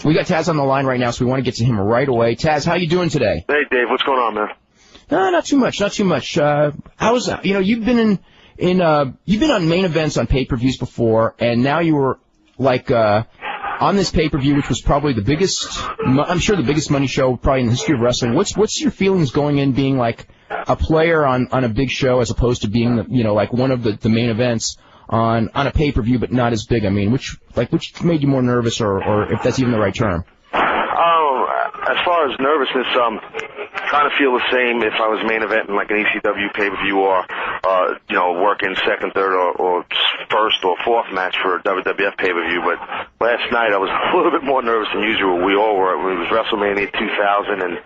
We got Taz on the line right now, so we want to get to him right away. Taz, how you doing today? Hey, Dave. What's going on, man? Not too much. How's you've been you've been on main events on pay-per-views before, and now you were on this pay-per-view, which was probably the biggest, I'm sure the biggest money show probably in the history of wrestling. What's your feelings going in being like a player on a big show as opposed to being like one of the main events on a pay-per-view but not as big? I mean, which made you more nervous, or if that's even the right term? As far as nervousness, kind of feel the same if I was main eventing like an ECW pay-per-view or, working second, third, or first or fourth match for a WWF pay-per-view. But last night I was a little bit more nervous than usual. We all were. It was WrestleMania 2000, and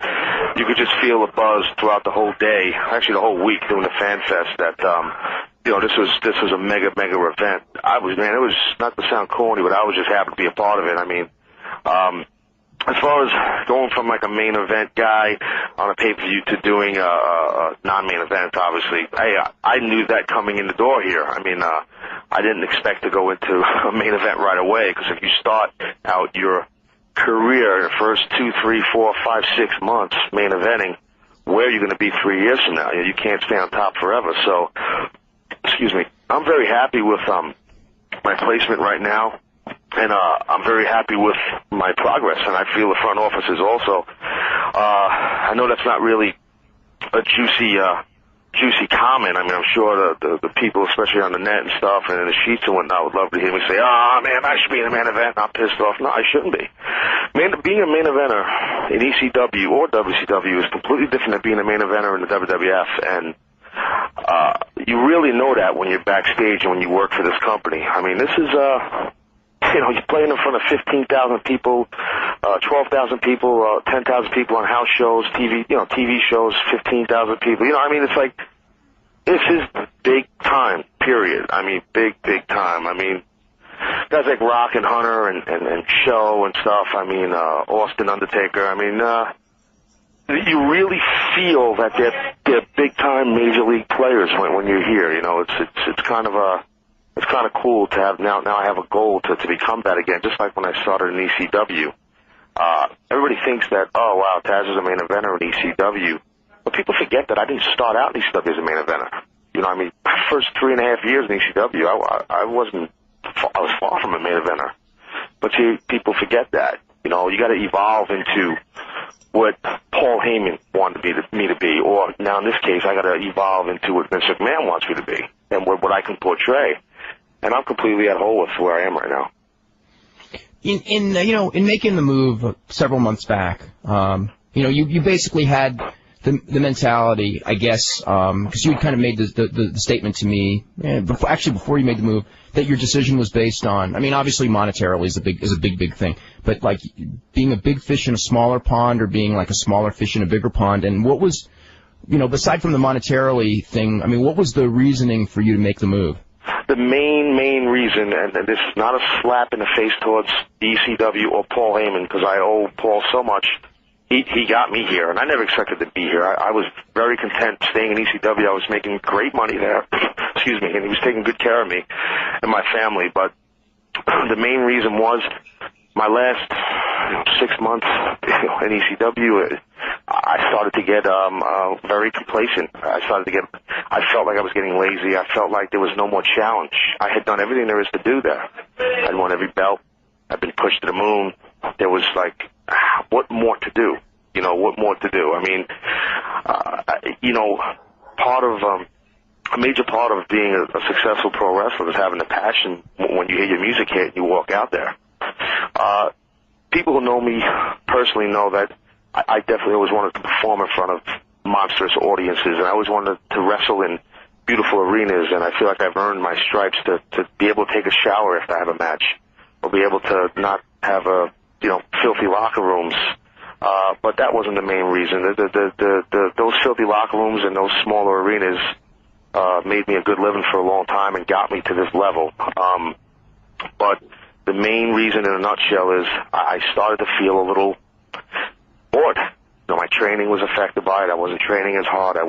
you could just feel the buzz throughout the whole day, actually the whole week doing the Fan Fest that, this was a mega event. It was not to sound corny, but I was just happy to be a part of it. I mean, as far as going from like a main event guy on a pay-per-view to doing a non-main event, obviously, I knew that coming in the door here. I mean, I didn't expect to go into a main event right away, because if you start out your career, the first 2, 3, 4, 5, 6 months main eventing, where are you going to be 3 years from now? You can't stay on top forever. So, excuse me, I'm very happy with my placement right now. And I'm very happy with my progress, and I feel the front office is also. I know that's not really a juicy comment. I mean, I'm sure the people, especially on the net and stuff, and in the sheets and whatnot, would love to hear me say, "Oh man, I should be in a main event." And I'm pissed off. No, I shouldn't be. Being a main eventer in ECW or WCW is completely different than being a main eventer in the WWF, and you really know that when you're backstage and when you work for this company. I mean, this is you're playing in front of 15,000 people, 12,000 people, 10,000 people on house shows, TV shows, 15,000 people. I mean, it's like, this is big time, period. I mean, big time. I mean, guys like Rock and Hunter and Show and stuff. I mean, Austin, Undertaker. I mean, you really feel that they're big time major league players when you're here. It's kind of it's kind of cool to have now I have a goal to become that again, just like when I started in ECW. Everybody thinks that, oh, wow, Taz is a main eventer in ECW. But people forget that I didn't start out in ECW as a main eventer. I mean, my first 3.5 years in ECW, I was far from a main eventer. But see, people forget that. You got to evolve into what Paul Heyman wanted me to be, or now in this case, I got to evolve into what Vince McMahon wants me to be, and what I can portray. And I'm completely at whole with where I am right now. In making the move several months back, you basically had the mentality, I guess, because you had kind of made the statement to me, before you made the move, that your decision was based on, I mean, obviously monetarily is a big thing, but like being a big fish in a smaller pond or being like a smaller fish in a bigger pond. And what was, beside from the monetarily thing, I mean, what was the reasoning for you to make the move? The main reason, and this is not a slap in the face towards ECW or Paul Heyman, because I owe Paul so much. He got me here, and I never expected to be here. I was very content staying in ECW. I was making great money there, excuse me, and he was taking good care of me and my family. But the main reason was my last 6 months in ECW, I started to get very complacent. I felt like I was getting lazy. I felt like there was no more challenge. I had done everything there is to do there. I'd won every belt. I'd been pushed to the moon. There was like, what more to do? What more to do? I mean, a major part of being a successful pro wrestler is having the passion when you hear your music hit and you walk out there. People who know me personally know that I definitely always wanted to perform in front of monstrous audiences, and I always wanted to wrestle in beautiful arenas, and I feel like I've earned my stripes to be able to take a shower if I have a match, or be able to not have filthy locker rooms. But that wasn't the main reason. Those filthy locker rooms and those smaller arenas made me a good living for a long time and got me to this level. But the main reason in a nutshell is I started to feel a little bored. My training was affected by it. I wasn't training as hard. I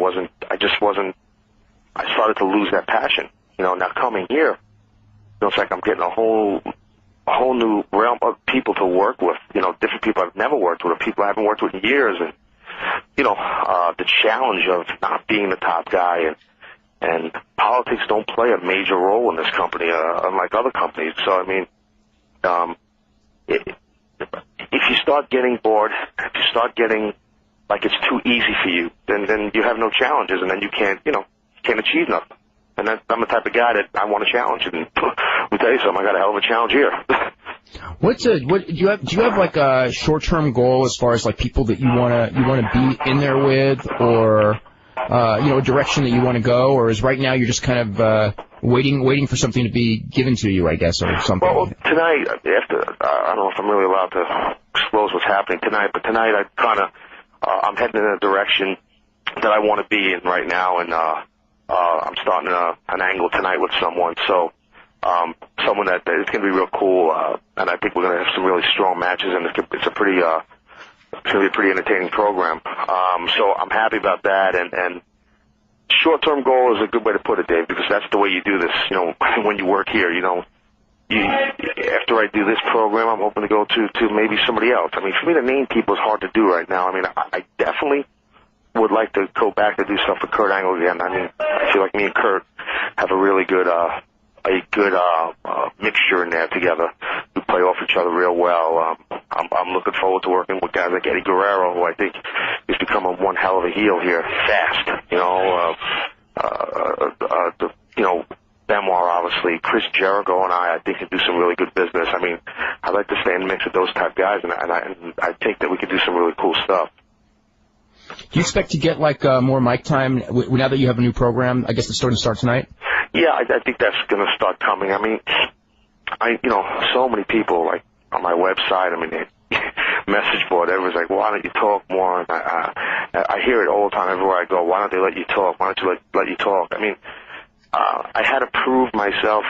started to lose that passion. Now coming here, it's like I'm getting a whole new realm of people people to work with, different people I've never worked with or people I haven't worked with in years. And, the challenge of not being the top guy and politics don't play a major role in this company, unlike other companies. So, I mean, if you start getting bored, if you start getting like it's too easy for you, then you have no challenges, and then you can't achieve nothing. And I'm the type of guy that I want a challenge, and let me tell you something, I got a hell of a challenge here. What do you have like a short-term goal as far as like people that you wanna be in there with, or a direction that you want to go, or is right now you're just kind of waiting for something to be given to you, I guess, or something? Well, tonight, I don't know if I'm really allowed to disclose what's happening tonight, but tonight I'm heading in a direction that I want to be in right now, and I'm starting an angle tonight with someone, so someone that it's going to be real cool, and I think we're going to have some really strong matches, and it's going to be a pretty entertaining program. So I'm happy about that, and short-term goal is a good way to put it, Dave, because that's the way you do this. When you work here, after I do this program, I'm hoping to go to maybe somebody else. I mean, for me to name people is hard to do right now. I mean, I definitely would like to go back to do stuff with Kurt Angle again. I mean, I feel like me and Kurt have a really good mixture in there together. We play off each other real well. I'm looking forward to working with guys like Eddie Guerrero, who I think has become one hell of a heel here, fast. Benoit, obviously, Chris Jericho, and I think can do some really good business. I mean, I'd like to stay in the mix with those type guys, and I think that we could do some really cool stuff. Do you expect to get like more mic time now that you have a new program? I guess it's starting to start tonight. Yeah, I think that's going to start coming. I mean, so many people like on my website. I mean, message board. Everyone's like, "Why don't you talk more?" And I hear it all the time everywhere I go. Why don't they let you talk? Why don't you let you talk? I mean, I had to prove myself.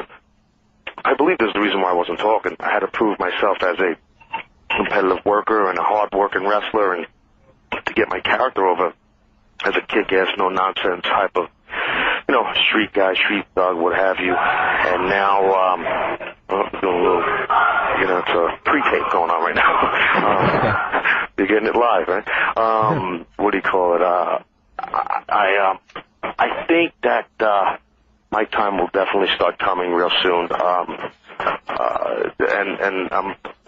I believe there's the reason why I wasn't talking. I had to prove myself as a competitive worker and a hard-working wrestler, and to get my character over as a kick-ass, no-nonsense type of, street guy, street thug, what have you. And now, doing a little, it's a pre-tape going on right now. You're getting it live, right? What do you call it? I think that my time will definitely start coming real soon. And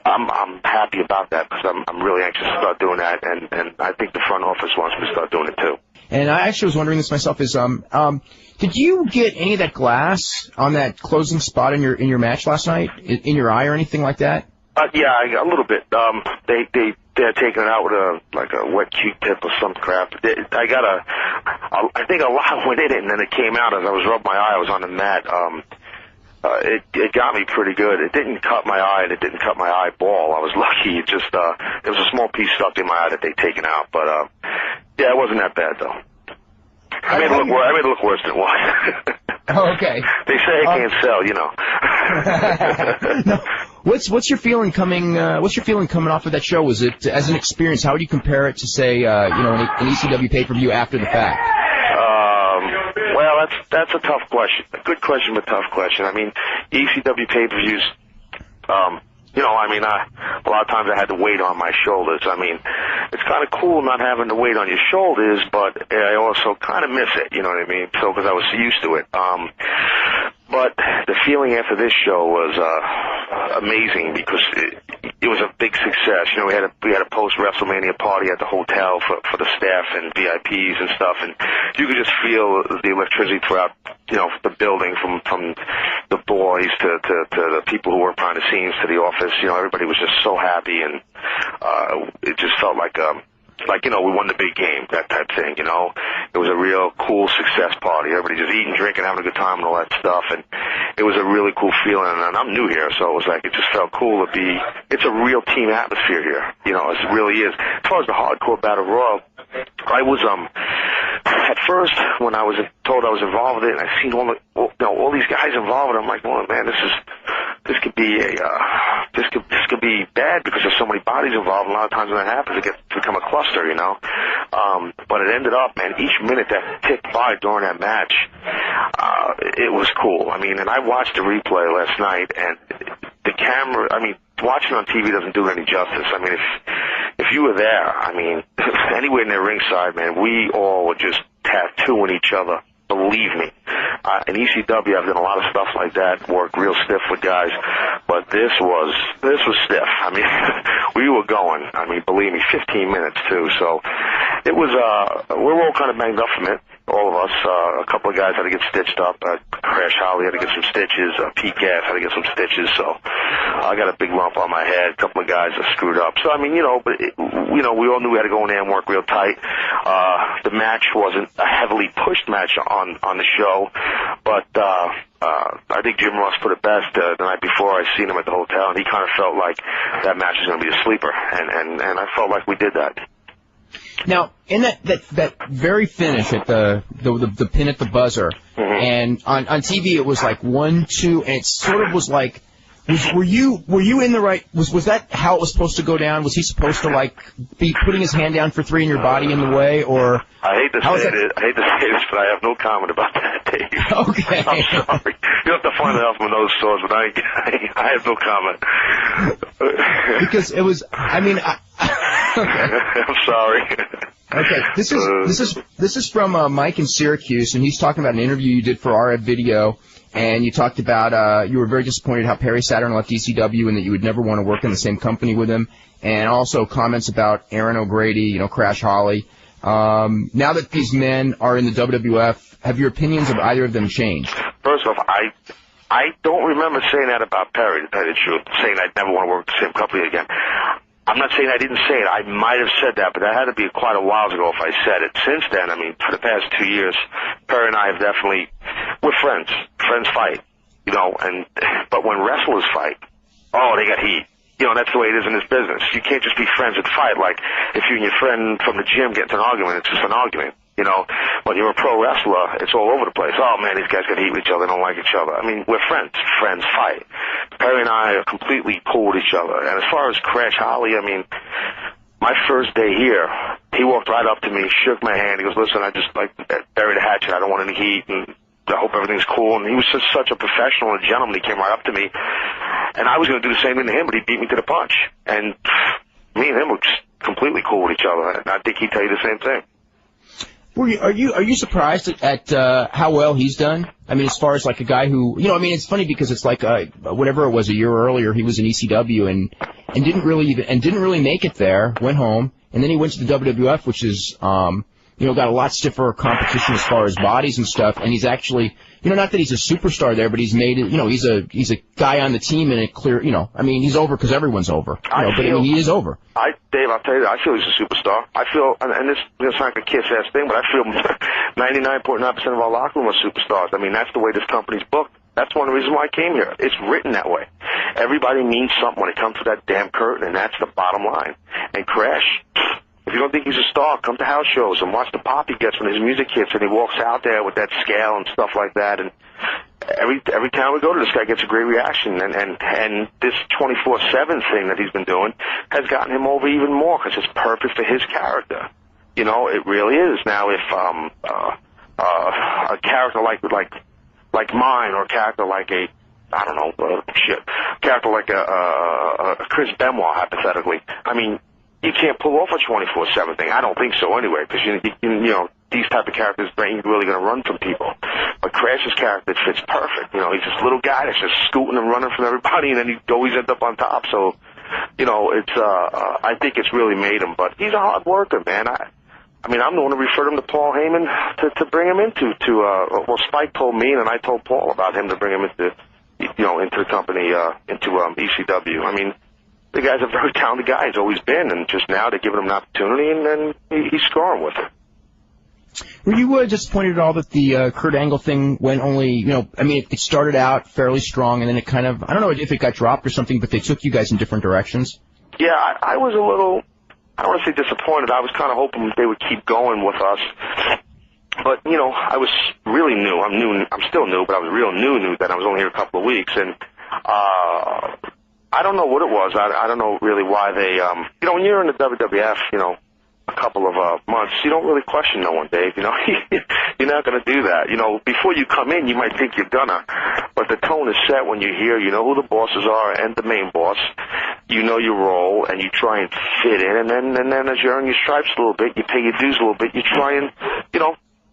I'm happy about that because I'm really anxious to start doing that, and I think the front office wants me to start doing it too. And I actually was wondering this myself: did you get any of that glass on that closing spot in your match last night, in your eye or anything like that? Yeah, a little bit. They're taking it out with a wet Q-tip or some crap. I think a lot went in it, and then it came out as I was rubbing my eye. I was on the mat. It got me pretty good. It didn't cut my eye, and it didn't cut my eyeball. I was lucky. It just there was a small piece stuck in my eye that they'd taken out, but yeah, it wasn't that bad though. I made it look worse than it was. Oh, okay. They say I can't sell, No. What's your feeling coming? What's your feeling coming off of that show? Was it as an experience? How would you compare it to say, an ECW pay-per-view after the fact? Well, that's a tough question. A good question, but tough question. I mean, ECW pay-per-views. A lot of times I had the weight on my shoulders. I mean, it's kind of cool not having the weight on your shoulders, but I also kind of miss it, you know what I mean? So, because I was used to it. But the feeling after this show was amazing because it was a big success. We had a post-WrestleMania party at the hotel for the staff and VIPs and stuff, and you could just feel the electricity throughout, the building from the boys to the people who work behind the scenes to the office. Everybody was just so happy, and it just felt like we won the big game, that type thing, It was a real cool success party. Everybody just eating, drinking, having a good time and all that stuff. And it was a really cool feeling. And I'm new here, so it just felt cool to be, it's a real team atmosphere here. It really is. As far as the hardcore battle royal, I was, at first, when I was told I was involved with it, and I seen all these guys involved, I'm like, well, man, this could be bad because there's so many bodies involved. A lot of times when that happens, it become a cluster, But it ended up, man, each minute that ticked by during that match, it was cool. I mean, and I watched the replay last night, and the camera, watching on TV doesn't do it any justice. I mean, if you were there, I mean, anywhere near ringside, man, we all were just tattooing each other. Believe me. In ECW, I've done a lot of stuff like that, worked real stiff with guys, but this was stiff. I mean, we were going. I mean, believe me, 15 minutes too. So it was. We were all kind of banged up from it. All of us. A couple of guys had to get stitched up. Crash Holly had to get some stitches. Pete Gaff had to get some stitches. So I got a big lump on my head. A couple of guys are screwed up. So I mean, but we all knew we had to go in there and work real tight. The match wasn't a heavily pushed match on the show, but I think Jim Ross put it best the night before. I seen him at the hotel, and he kind of felt like that match was going to be a sleeper, and I felt like we did that. Now, in that very finish at the pin at the buzzer, and on TV it was like 1, 2, and it sort of was like, were you in the right? Was that how it was supposed to go down? Was he supposed to like be putting his hand down for 3 and your body in the way, or? I hate to say this, but I have no comment about that, Dave. Okay. I'm sorry. You have to find out from those stores, but I have no comment. Because it was, I mean, okay. I'm sorry. Okay, this is from Mike in Syracuse, and he's talking about an interview you did for RF Video, and you talked about you were very disappointed how Perry Saturn left ECW and that you would never want to work in the same company with him, and also comments about Aaron O'Grady, Crash Holly. Now that these men are in the WWF, have your opinions of either of them changed? First off, I don't remember saying that about Perry, to tell you the truth, saying I'd never want to work with the same company again. I'm not saying I didn't say it. I might have said that, but that had to be quite a while ago if I said it. Since then, I mean, for the past 2 years, Perry and I have definitely, we're friends. Friends fight, but when wrestlers fight, they got heat. That's the way it is in this business. You can't just be friends and fight. Like, if you and your friend from the gym get into an argument, it's just an argument. When you're a pro wrestler, it's all over the place. Oh, man, these guys got heat with each other. They don't like each other. I mean, we're friends. Friends fight. Perry and I are completely cool with each other. And as far as Crash Holly, I mean, my first day here, he walked right up to me, shook my hand. He goes, listen, I just like buried a hatchet. I don't want any heat, and I hope everything's cool. And he was just such a professional and gentleman. He came right up to me. And I was going to do the same thing to him, but he beat me to the punch. And me and him were just completely cool with each other. And I think he'd tell you the same thing. Are you surprised at how well he's done? I mean, as far as like a guy who, it's funny because it's like whatever it was a year earlier, he was in ECW and didn't really make it there. Went home and then he went to the WWF, which is got a lot stiffer competition as far as bodies and stuff. And he's actually, not that he's a superstar there, but he's made it. He's a guy on the team and it clear. He's over because everyone's over. He is over. Dave, I'll tell you, I feel he's a superstar. I feel, and this is like a kiss-ass thing, but I feel 99.9% of our locker room are superstars. I mean, that's the way this company's booked. That's one of the reasons why I came here. It's written that way. Everybody means something when it comes to that damn curtain, and that's the bottom line. And Crash, if you don't think he's a star, come to house shows and watch the pop he gets when his music hits and he walks out there with that scale and stuff like that. And every time we go to this guy gets a great reaction. And this 24/7 thing that he's been doing has gotten him over even more because it's perfect for his character. It really is. Now, if a character like mine or a character like a character like a Chris Benoit, hypothetically, I mean, you can't pull off a 24/7 thing. I don't think so anyway, because these type of characters ain't really going to run from people. But Crash's character fits perfect. He's this little guy that's just scooting and running from everybody, and then he always ends up on top. So, it's I think it's really made him. But he's a hard worker, man. I mean, I'm the one who referred him to Paul Heyman to bring him into Spike told me, and then I told Paul about him to bring him into the company, into ECW. I mean, the guy's a very talented guy. He's always been, and just now they're giving him an opportunity, and then he's scoring with it. Were you disappointed at all that the Kurt Angle thing went only, it started out fairly strong, and then it kind of, I don't know if it got dropped or something, but they took you guys in different directions? Yeah, I was a little, I don't want to say disappointed. I was kind of hoping they would keep going with us. But, I was really new. I'm still new, but I was real new that I was only here a couple of weeks, and I don't know what it was. I don't know really why they, when you're in the WWF, a couple of months, you don't really question no one, Dave. You're not going to do that. Before you come in, you might think you're gonna, but the tone is set when you're here. You know who the bosses are and the main boss, you know your role, and you try and fit in, and then as you earn your stripes a little bit, you pay your dues a little bit, you try and,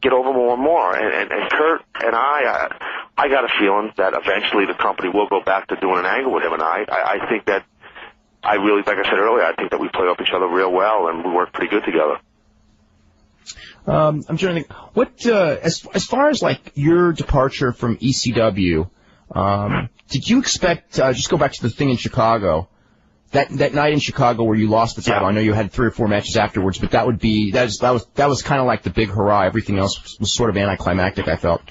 get over more and more. And Kurt and I got a feeling that eventually the company will go back to doing an angle with him and I think that I really, like I said earlier, I think that we play off each other real well, and we work pretty good together. I'm trying to think. What, as far as like your departure from ECW, did you expect? Just go back to the thing in Chicago. That night in Chicago where you lost the title. Yeah. I know you had 3 or 4 matches afterwards, but that was kind of like the big hurrah. Everything else was sort of anticlimactic, I felt.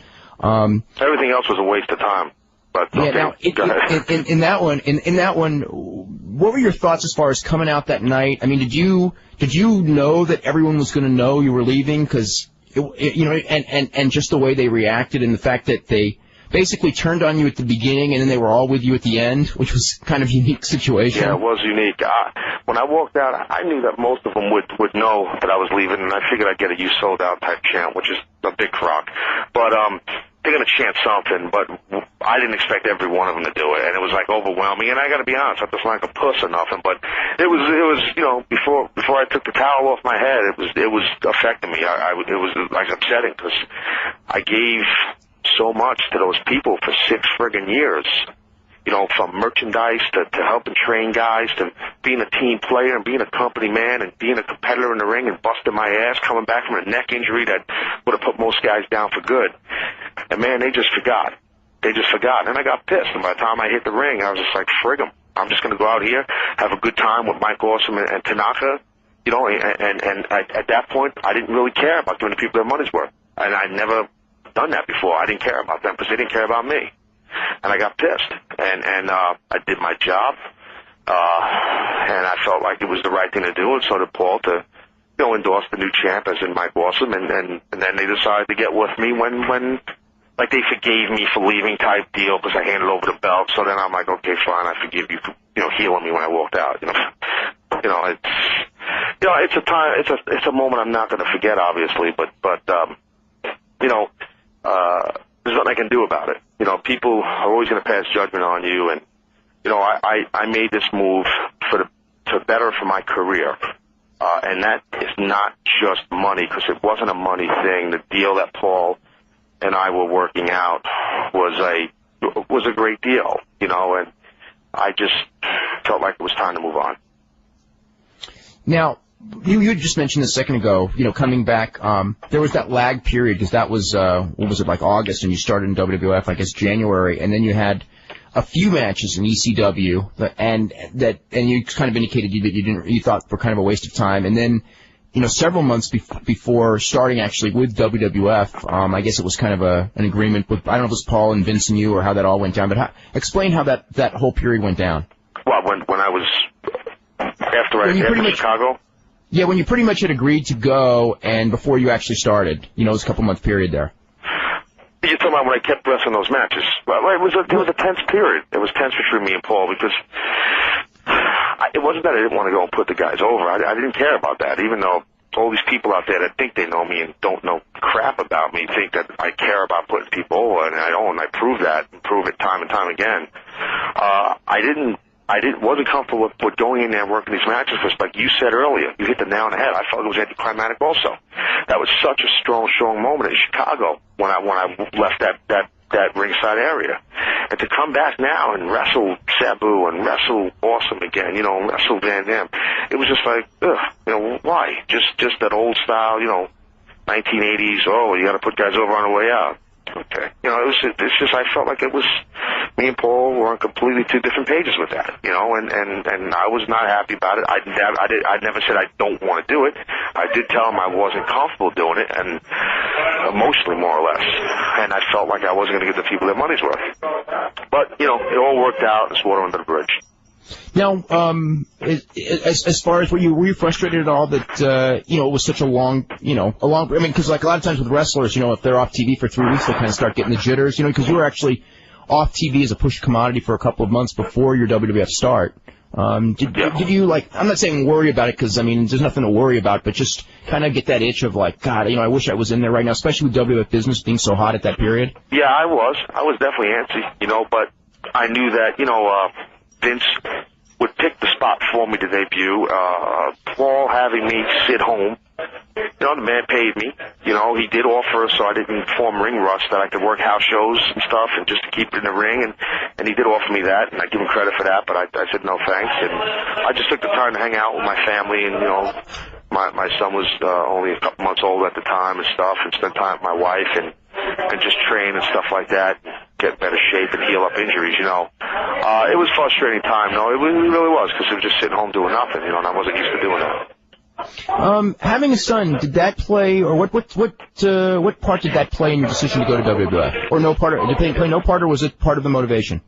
Everything else was a waste of time. But yeah. Now, in that one, what were your thoughts as far as coming out that night? I mean, did you know that everyone was going to know you were leaving? Because and just the way they reacted, and the fact that they basically turned on you at the beginning and then they were all with you at the end, which was kind of a unique situation. Yeah, it was unique. When I walked out, I knew that most of them would know that I was leaving, and I figured I'd get a "you sold out" type chant, which is a big crock. But they're going to chant something, but I didn't expect every one of them to do it, and it was like overwhelming. And I got to be honest, I was like a puss or nothing, but it was before I took the towel off my head, it was affecting me. It was like upsetting because I gave so much to those people for 6 friggin' years. From merchandise to helping train guys to being a team player and being a company man and being a competitor in the ring and busting my ass, coming back from a neck injury that would have put most guys down for good. And man, they just forgot. And I got pissed. And by the time I hit the ring, I was just like, frig 'em. I'm just going to go out here, have a good time with Mike Awesome and Tanaka. And at that point, I didn't really care about giving the people their money's worth. And I'd never done that before. I didn't care about them because they didn't care about me. And I got pissed, and I did my job, and I felt like it was the right thing to do, and so did Paul to, endorse the new champ as in Mike Awesome, and then they decided to get with me when like they forgave me for leaving type deal because I handed over the belt. So then I'm like, okay, fine, I forgive you for healing me when I walked out. It's a time, it's a moment I'm not going to forget, obviously, but there's nothing I can do about it. People are always going to pass judgment on you, and I made this move to better for my career, and that is not just money, because it wasn't a money thing. The deal that Paul and I were working out was a great deal, and I just felt like it was time to move on. Now, you had just mentioned a second ago, coming back, there was that lag period, because that was, what was it, like August, and you started in WWF, I guess, January, and then you had a few matches in ECW, and you kind of indicated that you thought were kind of a waste of time, and then, several months before starting actually with WWF, I guess it was kind of an agreement with, I don't know if it was Paul and Vince and you, or how that all went down, but explain how that whole period went down. Well, when I was, after Chicago? Yeah, when you pretty much had agreed to go and before you actually started, it was a couple-month period there. You're talking about when I kept wrestling those matches. Well, it was a tense period. It was tense between me and Paul because it wasn't that I didn't want to go and put the guys over. I didn't care about that, even though all these people out there that think they know me and don't know crap about me think that I care about putting people over, and I don't. I prove that and prove it time and time again. I wasn't comfortable with going in there and working these matches because, like you said earlier, you hit the nail on the head. I felt it was anticlimactic also. That was such a strong moment in Chicago when I left that ringside area. And to come back now and wrestle Sabu and wrestle Awesome again, and wrestle Van Dam, it was just like, why? Just that old style, 1980s, you got to put guys over on the way out. Okay. It's just I felt like it was me and Paul were on completely two different pages with that, and I was not happy about it. I never said I don't want to do it. I did tell him I wasn't comfortable doing it, and emotionally more or less, and I felt like I wasn't going to give the people their money's worth. But, it all worked out. It's water under the bridge. Now, as far as were you frustrated at all that it was such a long, because like a lot of times with wrestlers, if they're off TV for 3 weeks, they kind of start getting the jitters, because you were actually off TV as a push commodity for a couple of months before your WWF start. Did you I'm not saying worry about it because there's nothing to worry about, but just kind of get that itch of like, God, I wish I was in there right now, especially with WWF business being so hot at that period. Yeah, I was definitely antsy, but I knew that Vince would pick the want me to debut. Paul having me sit home. You know, the man paid me. You know, he did offer, so I didn't form ring rust, that I could work house shows and stuff and just to keep it in the ring. And he did offer me that, and I give him credit for that, but I said no thanks. And I just took the time to hang out with my family, and, you know, my son was only a couple months old at the time and stuff, and spend time with my wife and just train and stuff like that, get better shape and heal up injuries, you know. It was a frustrating time, though. It really was, because it was just sitting home doing nothing, you know, and I wasn't used to doing that. Having a son, did that play, or what part did that play in your decision to go to WWF? Or no part? Did it play no part, or was it part of the motivation?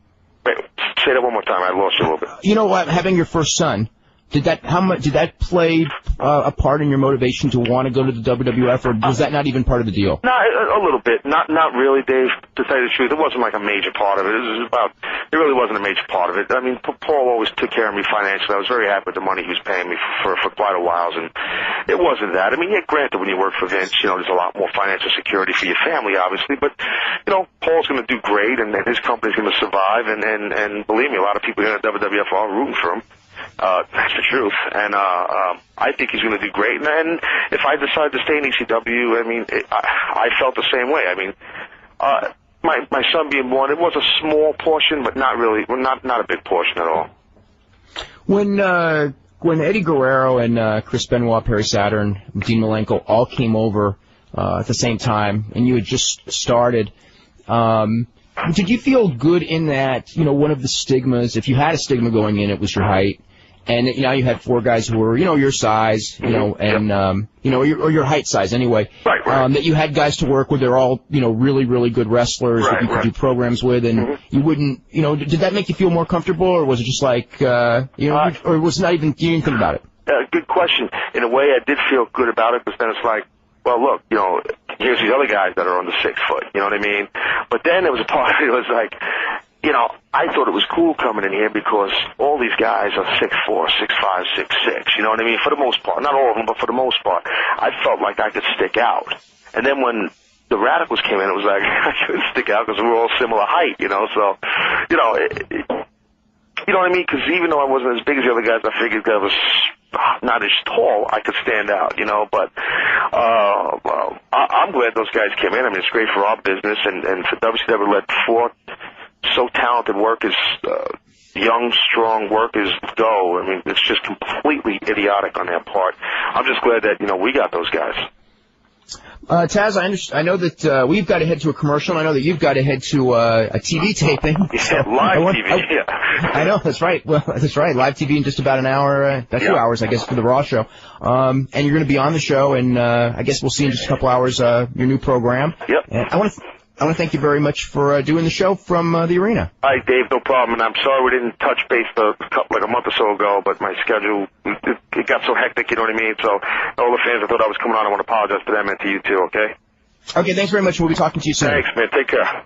Wait, say that one more time. I lost you a little bit. You know what? Having your first son, did that play a part in your motivation to want to go to the WWF, or was that not even part of the deal? No, a little bit. Not really, Dave. To tell you the truth, it wasn't like a major part of it. It really wasn't a major part of it. I mean, Paul always took care of me financially. I was very happy with the money he was paying me for quite a while, and it wasn't that. I mean, yeah, granted, when you work for Vince, you know, there's a lot more financial security for your family, obviously, but, you know, Paul's going to do great, and his company's going to survive, and believe me, a lot of people here at WWF are rooting for him. That's the truth, and I think he's going to do great. And if I decide to stay in ECW, I mean, I felt the same way. I mean, my son being born, it was a small portion, but not really, not a big portion at all. When Eddie Guerrero and Chris Benoit, Perry Saturn, Dean Malenko all came over at the same time, and you had just started. Did you feel good in that, you know, one of the stigmas, if you had a stigma going in, it was your height, and now you had four guys who were, you know, your size, you know, and, you know, or your height size anyway, right. That you had guys to work with, they're all, you know, really, really good wrestlers that you could do programs with, and you wouldn't, you know, did that make you feel more comfortable, or was it just like, you know, or was it not even, you didn't think about it? Good question. In a way, I did feel good about it, because then it's like, well, look, you know, here's these other guys that are under 6 foot, you know what I mean? But then there was a part of it, it was like, you know, I thought it was cool coming in here because all these guys are 6'4", 6'5", 6'6", you know what I mean? For the most part. Not all of them, but for the most part. I felt like I could stick out. And then when the Radicals came in, it was like I couldn't stick out because we were all similar height, you know? So, you know, you know what I mean? Because even though I wasn't as big as the other guys, I figured that I was not as tall, I could stand out, you know, but I'm glad those guys came in. I mean, it's great for our business, and for WCW let four so talented workers, young, strong workers go. I mean, it's just completely idiotic on their part. I'm just glad that, you know, we got those guys. Taz, I know that we've got to head to a commercial, and I know that you've got to head to a TV taping. Yeah, live TV, yeah. I know, that's right. Well, that's right. Live TV in just about an hour, about 2 hours, I guess, for the Raw show. And you're going to be on the show, and I guess we'll see in just a couple hours your new program. Yep. And I want to thank you very much for doing the show from the arena. All right, Dave, no problem. And I'm sorry we didn't touch base like a month or so ago, but my schedule, it got so hectic, you know what I mean? So all the fans that thought I was coming on, I want to apologize to them and to you too, okay? Okay, thanks very much. We'll be talking to you soon. Thanks, man. Take care.